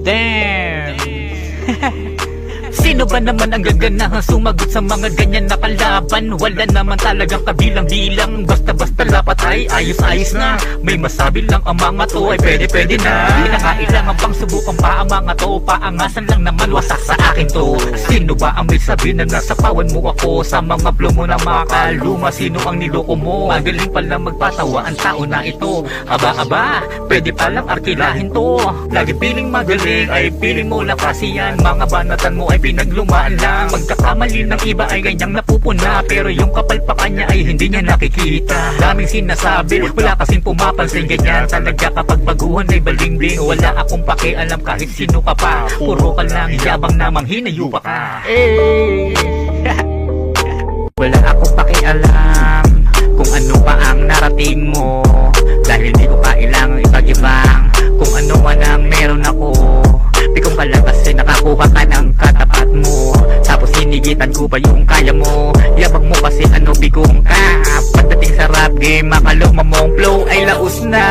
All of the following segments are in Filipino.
Damn. Sino ba naman ang gaganahang sumagot sa mga ganyan na kalaban? Wala naman talagang kabilang-bilang. Basta-basta lapat ay ayos-ayos na. May masabi lang ang mga to ay pwede-pwede na. Pinakailangan pang subukan pa ang mga to. Paangasan lang naman, wasak sa akin to. Sino ba ang may sabi na nasa pawan mo ako? Sa mga flow mo na makaluma, sino ang niloko mo? Magaling palang magpatawa ang tao na ito. Aba-aba, pwede palang arkilahin to. Lagi piling magaling ay piling mo lang kasi yan. Mga banatan mo ay pinaglumaan lang. Pagkakamali ng iba ay ganyang napupuna, pero yung kapalpakan niya ay hindi niya nakikita. Daming sinasabi, wala kasing pumapansin. Ganyan talaga kapag baguhan ay baling-bling. Wala akong pakialam kahit sino ka pa. Puro ka lang yabang namang hinayupa ka. Wala akong pakialam kung ano pa ang narating mo, dahil di ko kailangang ipag-ibang kung ano man ang meron ako. Pikong ka lang kasi nakakuha ka ng katapat mo, tapos hinigitan ko pa yung kaya mo. Yabang mo kasi ano bigong ka. Pagdating sa rap game, makaluma mong flow ay laos na.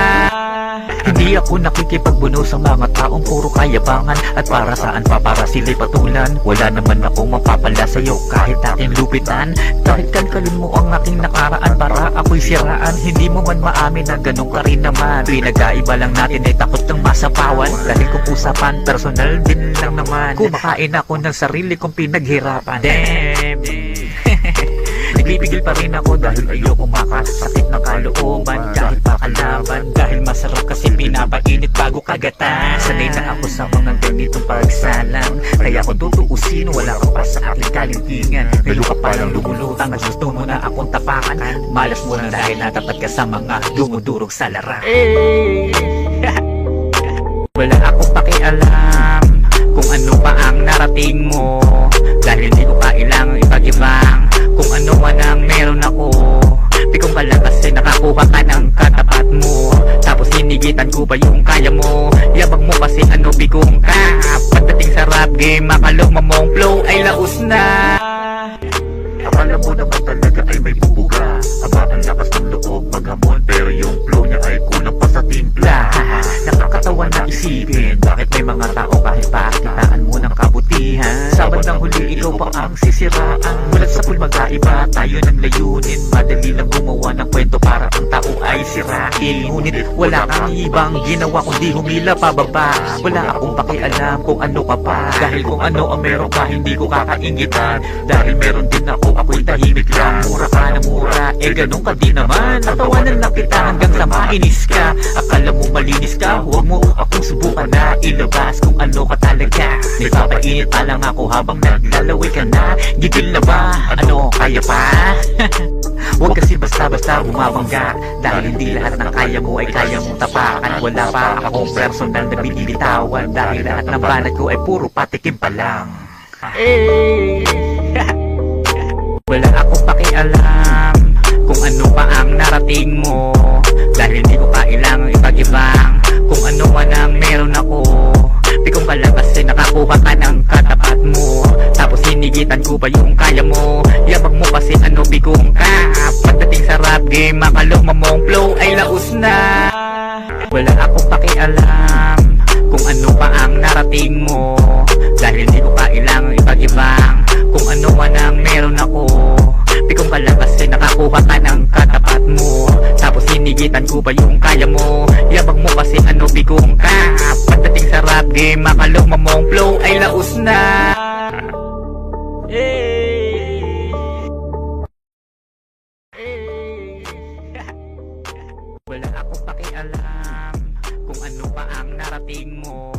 Hindi ako nakikipagbuno sa mga taong puro kayabangan. At para saan pa, para sila'y patulan. Wala naman akong mapapala sa'yo kahit aking lupitan. Kahit kalkalin mo ang aking nakaraan para ako'y siraan. Hindi mo man maamin na ganun ka rin naman. Pinagkaiba lang natin ay takot ng masapawan. Dahil kung usapan, personal din lang naman. Kumakain ako ng sarili kong pinaghirapan. Damn. Nagbibigil pa rin ako dahil ayoko makasakit ng kalooban. Kahit pakalaban, dahil masarap kasi pinapainit bago kagatan. Sanay na ako sa mga ganitong pagsalang, kaya kung tutuusin, wala ka pa sa aking kalintingan. May luka palang lumulutang at gusto mo na akong tapakan. Malas mo na dahil natapat ka sa mga dumudurog sa lara. Wala akong pakialam kung ano pa ang narating mo, dahil di ko kailangang ipag-ibang kung ano man ang meron ako. Pikong ka lang kasi nakakuha ka ng katapat mo, tapos hinigitan ko pa yung kaya mo. Yabang mo kasi ano bigong ka. Pagdating sa rap game, makaluma mong flow ay laos na. Akala mo naman talaga ay may bubuga. Aba ang lakas ng loob maghamon, pero yung flow niya ay kulang pa sa timpla. Nakakatawa na isipin, bakit may mga tao kahit pakitaan mo ng kabutihan, sa bandang huli ikaw pa ang sisiraan. Mulat sa pool magkaiba tayo ng layunin. Madali lang gumawa ng kwento para ang tao ay sirain. Ngunit wala kang ibang ginawa kundi humila pababa. Wala akong pakialam kung ano ka pa, dahil kung ano ang meron ka hindi ko kakaingitan. Dahil meron din ako, ako'y tahimik lang. Mura ka na mura, ganun ka din naman. Natawanan lang kita hanggang sa mainis ka. Akala mo malinis ka, huwag mo akong subukan na ilabas kung ano ka talaga. Nagpapainit pa lang ako habang naglalaway ka na. Gigil na ba? Ano, kaya pa? Huwag kasi basta-basta bumabangga, dahil hindi lahat ng kaya mo ay kaya mong tapakan. Wala pa akong personal na binibitawan, dahil lahat ng banat ko ay puro patikim pa lang. Wala akong pakialam kung ano pa ang narating mo, dahil di ko kailangang ipag-ibang kung ano man ang meron ako. Pikong ka lang kasi nakakuha ka ng katapat mo, tapos hinigitan ko pa yung kaya mo. Yabang mo kasi ano bigong ka. Pagdating sa rap game, makaluma mong flow ay laos na. Wala akong pakialam kung ano pa ang narating mo, dahil di ko kailangang ipag-ibang kung ano man ang meron ako. Pikong ka lang kasi nakakuha ka ng katapat mo, tapos hinigitan ko pa yung kaya mo. Yabang mo kasi ano bigong ka. Pagdating sa rap game, makaluma mong flow ay laos na. Wala akong pakialam kung ano pa ang narating mo,